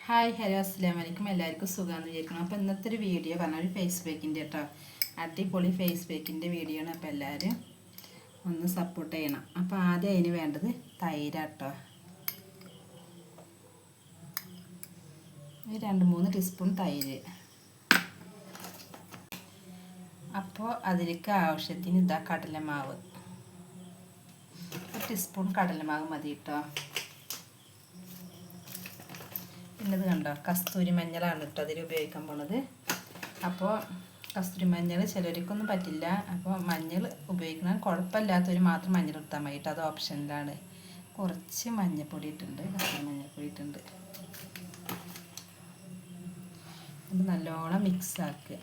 Hi hello അസ്സലാമു അലൈക്കും. എല്ലാവർക്കും സുഖമാണെന്ന് വിചാരിക്കണം. അപ്പോൾ ഇന്നത്തെ ഒരു വീഡിയോ പറഞ്ഞാൽ ഒരു ഫേസ് പാക്കിൻ്റെ കേട്ടോ, അടിപൊളി ഫേസ് പാക്കിൻ്റെ വീഡിയോ ആണ്. അപ്പോൾ എല്ലാവരും ഒന്ന് സപ്പോർട്ട് ചെയ്യണം. അപ്പോൾ ആദ്യം അതിന് വേണ്ടത് തൈരാട്ടോ. 2-3 ടീസ്പൂൺ തൈര്. അപ്പോൾ അതിലേക്ക് ആവശ്യത്തിന് ഇതാ കടലമാവ്, 1 ടീസ്പൂൺ കടലമാവ് മതി കേട്ടോ. പിന്നത് കണ്ടോ, കസ്തൂരി മഞ്ഞളാണ് കേട്ടോ അതിൽ ഉപയോഗിക്കാൻ പോണത്. അപ്പോൾ കസ്തൂരി മഞ്ഞൾ ചിലർക്കൊന്നും പറ്റില്ല. അപ്പോൾ മഞ്ഞൾ ഉപയോഗിക്കണം, കുഴപ്പമില്ലാത്തവർ മാത്രം മഞ്ഞൾ എടുത്താൽ മതി കേട്ടോ, അത് ഓപ്ഷനിലാണ്. കുറച്ച് മഞ്ഞൾപ്പൊടി ഇട്ടുണ്ട്, കസ്തൂരി മഞ്ഞൾപ്പൊടി ഇട്ടുണ്ട്. അത് നല്ലോണം മിക്സ് ആക്കുക.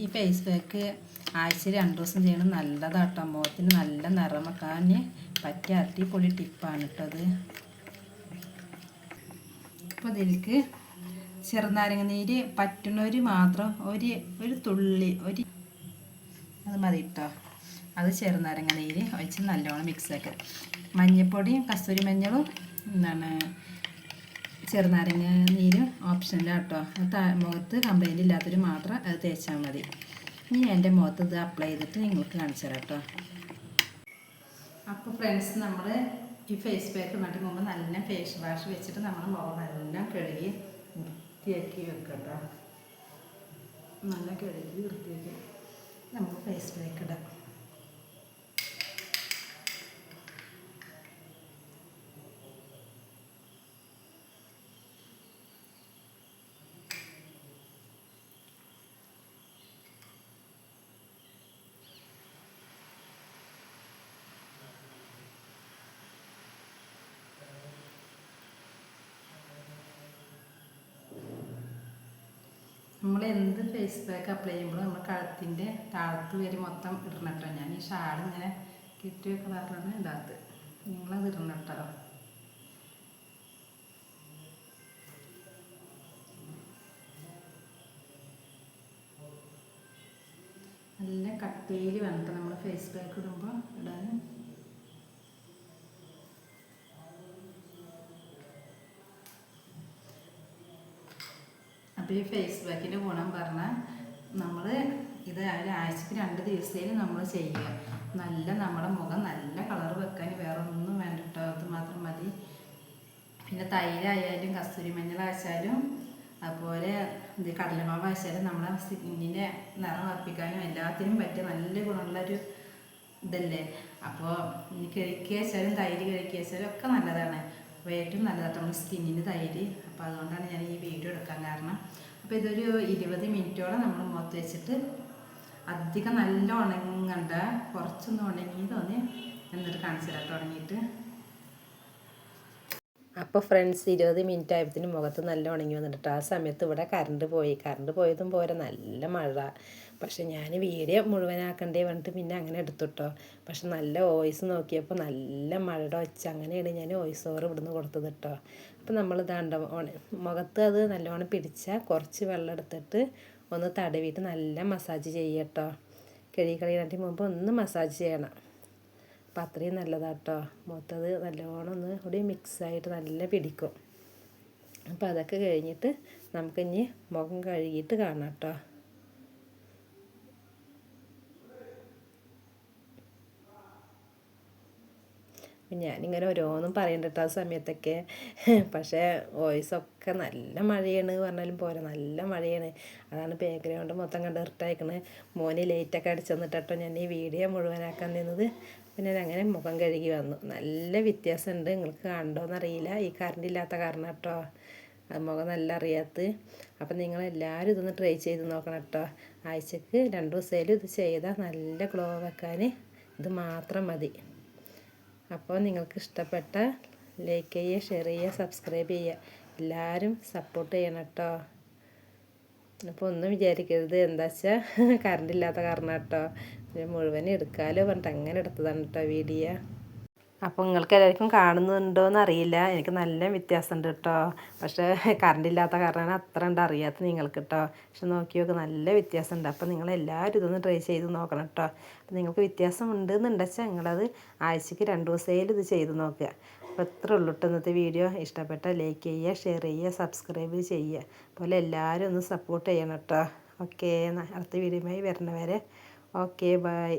ഈ ഫേസ് പാക്ക് ആഴ്ചയിൽ 2 ദിവസം ചെയ്യണം, നല്ലതാട്ടോ. മുഖത്തിന് നല്ല നിറം വെക്കാൻ പറ്റിയ അടിപൊളി ടിപ്പാണ് കേട്ടോ അത്. അപ്പോൾ ഇതിലേക്ക് ചെറുനാരങ്ങ നീര് പറ്റുന്നവർ മാത്രം ഒരു തുള്ളി അത് മതി കേട്ടോ. അത് ചെറുനാരങ്ങ നീര് ഒഴിച്ച് നല്ലോണം മിക്സ് ആക്കുക. മഞ്ഞൾപ്പൊടിയും കസ്തൂരി മഞ്ഞളും ചെറുനാരങ്ങ നീരും ഓപ്ഷനിലാട്ടോ. മുഖത്ത് കംപ്ലൈൻറ്റ് ഇല്ലാത്തവർ മാത്രം അത് തേച്ചാൽ മതി. ഇനി എൻ്റെ മുഖത്ത് ഇത് അപ്ലൈ ചെയ്തിട്ട് നിങ്ങൾക്ക് കാണിച്ചു തരാം കേട്ടോ. അപ്പോൾ ഫ്രണ്ട്സ്, നമ്മൾ ഈ ഫേസ് പാക്ക് നട്ടിന് മുമ്പ് നല്ല ഫേസ് വാഷ് വെച്ചിട്ട് നമ്മൾ മുഖം നല്ല കഴുകി വൃത്തിയാക്കി വെക്കുക കേട്ടോ. നല്ല കഴുകി വൃത്തിയാക്കി നമുക്ക് ഫേസ് പാക്ക് ഇടാം. നമ്മൾ എന്ത് ഫേസ് പാക്ക് അപ്ലൈ ചെയ്യുമ്പോഴും നമ്മൾ കഴുത്തിൻ്റെ താഴത്ത് വരെ മൊത്തം ഇടണം കേട്ടോ. ഞാൻ ഈ ഷാൾ ഇങ്ങനെ കെട്ടി വെക്കാറാണ് ഇടാത്തത്. നിങ്ങളത് ഇടണം കേട്ടോ. നല്ല കട്ടിയിൽ വേണം കേട്ടോ നമ്മൾ ഫേസ് പാക്ക് ഇടുമ്പോൾ ഇടാൻ. അപ്പോൾ ഈ ഫേസ് പാക്കിൻ്റെ ഗുണം പറഞ്ഞാൽ നമ്മൾ ഇത് ആഴ്ചക്ക് 2 ദിവസത്തേലും നമ്മൾ ചെയ്യുക. നല്ല നമ്മുടെ മുഖം നല്ല കളർ വെക്കാൻ വേറെ ഒന്നും വേണ്ട കേട്ടോ, അത് മാത്രം മതി. പിന്നെ തൈരായാലും കസ്തൂരി മഞ്ഞളാച്ചാലും അതുപോലെ ഇത് കടലമാവ് ആച്ചാലും നമ്മുടെ സ്കിന്നിൻ്റെ നിറം വർപ്പിക്കാനും എല്ലാത്തിനും പറ്റിയ നല്ല ഗുണമുള്ളൊരു ഇതല്ലേ. അപ്പോൾ ഇനി കിഴക്കി വെച്ചാലും തൈര് കിഴക്കി വെച്ചാലും ഒക്കെ നല്ലതാണ്. അപ്പോൾ ഏറ്റവും നല്ലതായിട്ട് നമ്മുടെ സ്കിന്നിന് തൈര്. അപ്പോൾ അതുകൊണ്ടാണ് ഞാൻ ഈ വീഡിയോ എടുക്കാൻ കാരണം. അപ്പോൾ ഇതൊരു 20 മിനിറ്റോളം നമ്മൾ മുഖത്ത് വെച്ചിട്ട് അധികം നല്ല ഉണങ്ങണ്ട, കുറച്ചൊന്ന് ഉണങ്ങി തോന്നി എന്നിട്ട് കാണിച്ചു തരാം ഉണങ്ങിയിട്ട്. അപ്പോൾ ഫ്രണ്ട്സ്, 20 മിനിറ്റ് ആയപ്പോഴത്തേനും മുഖത്ത് നല്ല ഉണങ്ങി വന്നിട്ട് ആ സമയത്ത് ഇവിടെ കറണ്ട് പോയതും പോരാ, നല്ല മഴ. പക്ഷെ ഞാൻ വീഡിയോ മുഴുവനാക്കണ്ടേ പറഞ്ഞിട്ട് പിന്നെ അങ്ങനെ എടുത്തുട്ടോ. പക്ഷെ നല്ല വോയിസ് നോക്കിയപ്പോൾ നല്ല മഴയുടെ ഒച്ച, അങ്ങനെയാണ് ഞാൻ വോയിസ് ഓവർ ഇവിടുന്ന് കൊടുത്തത് കേട്ടോ. അപ്പോൾ നമ്മൾ ഇതാണ്ട മുഖത്ത് അത് നല്ലോണം പിടിച്ചാൽ കുറച്ച് വെള്ളം എടുത്തിട്ട് ഒന്ന് തടവിയിട്ട് നല്ല മസാജ് ചെയ്യട്ടോ. കളയാനായിട്ട് മുമ്പ് ഒന്ന് മസാജ് ചെയ്യണം. അപ്പോൾ അത്രയും നല്ലതാട്ടോ. മുഖത്തത് നല്ലോണം ഒന്ന് കൂടി മിക്സായിട്ട് നല്ല പിടിക്കും. അപ്പോൾ അതൊക്കെ കഴിഞ്ഞിട്ട് നമുക്കിനി മുഖം കഴുകിയിട്ട് കാണാം കേട്ടോ. ഞാനിങ്ങനെ ഓരോന്നും പറയണ്ട ആ സമയത്തൊക്കെ. പക്ഷേ വോയിസൊക്കെ നല്ല മഴയാണ് പറഞ്ഞാലും പോരാ, നല്ല മഴയാണ്. അതാണ് ബാക്ക്ഗ്രൗണ്ട് മൊത്തം കണ്ട് ഇറിട്ടായിക്കണ്. മോന് ലൈറ്റൊക്കെ അടിച്ചു തന്നിട്ടോ ഞാൻ ഈ വീഡിയോ മുഴുവനാക്കാൻ നിന്നത്. പിന്നെ ഞാൻ അങ്ങനെ മുഖം കഴുകി വന്നു. നല്ല വ്യത്യാസമുണ്ട്, നിങ്ങൾക്ക് കാണണ്ടോയെന്നറിയില്ല, ഈ കറണ്ട് ഇല്ലാത്ത കാരണം കേട്ടോ. അത് മുഖം നല്ല അറിയാത്ത. അപ്പം നിങ്ങളെല്ലാവരും ഇതൊന്ന് ട്രൈ ചെയ്ത് നോക്കണം കേട്ടോ. ആഴ്ചക്ക് 2 ദിവസമായാലും ഇത് ചെയ്താൽ നല്ല ഗ്ലോ വെക്കാൻ ഇത് മാത്രം മതി. അപ്പോൾ നിങ്ങൾക്ക് ഇഷ്ടപ്പെട്ട ലൈക്ക് ചെയ്യുക, ഷെയർ ചെയ്യുക, സബ്സ്ക്രൈബ് ചെയ്യുക. എല്ലാവരും സപ്പോർട്ട് ചെയ്യണം കേട്ടോ. അപ്പോൾ ഒന്നും വിചാരിക്കരുത്, എന്താ വെച്ചാൽ കറണ്ട് ഇല്ലാത്ത കാരണം കേട്ടോ. മുഴുവൻ എടുക്കാമല്ലോ പറഞ്ഞിട്ട് അങ്ങനെ എടുത്തതാണ് കേട്ടോ വീഡിയോ. അപ്പോൾ നിങ്ങൾക്ക് എല്ലാവർക്കും കാണുന്നുണ്ടോയെന്ന് അറിയില്ല, എനിക്ക് നല്ല വ്യത്യാസമുണ്ട് കേട്ടോ. പക്ഷേ കറണ്ട് ഇല്ലാത്ത കാരണമാണ് അത്ര ഉണ്ട് അറിയാത്ത നിങ്ങൾക്ക് കേട്ടോ. പക്ഷെ നോക്കി നോക്ക്, നല്ല വ്യത്യാസമുണ്ട്. അപ്പോൾ നിങ്ങളെല്ലാവരും ഇതൊന്ന് ട്രൈ ചെയ്ത് നോക്കണം കേട്ടോ. അപ്പോൾ നിങ്ങൾക്ക് വ്യത്യാസം ഉണ്ടെന്നുണ്ടെച്ചാൽ നിങ്ങളത് ആഴ്ചയ്ക്ക് 2 ദിവസത്തേലും ഇത് ചെയ്ത് നോക്കുക. അപ്പോൾ ഇത്രേ ഉള്ളൂ കേട്ടോ ഇന്നത്തെ വീഡിയോ. ഇഷ്ടപ്പെട്ടാൽ ലൈക്ക് ചെയ്യുക, ഷെയർ ചെയ്യുക, സബ്സ്ക്രൈബ് ചെയ്യുക. അതുപോലെ എല്ലാവരും ഒന്ന് സപ്പോർട്ട് ചെയ്യണം കേട്ടോ. ഓക്കെ, അടുത്ത വീഡിയോയുമായി വരുന്നവരെ ഓക്കെ, ബൈ.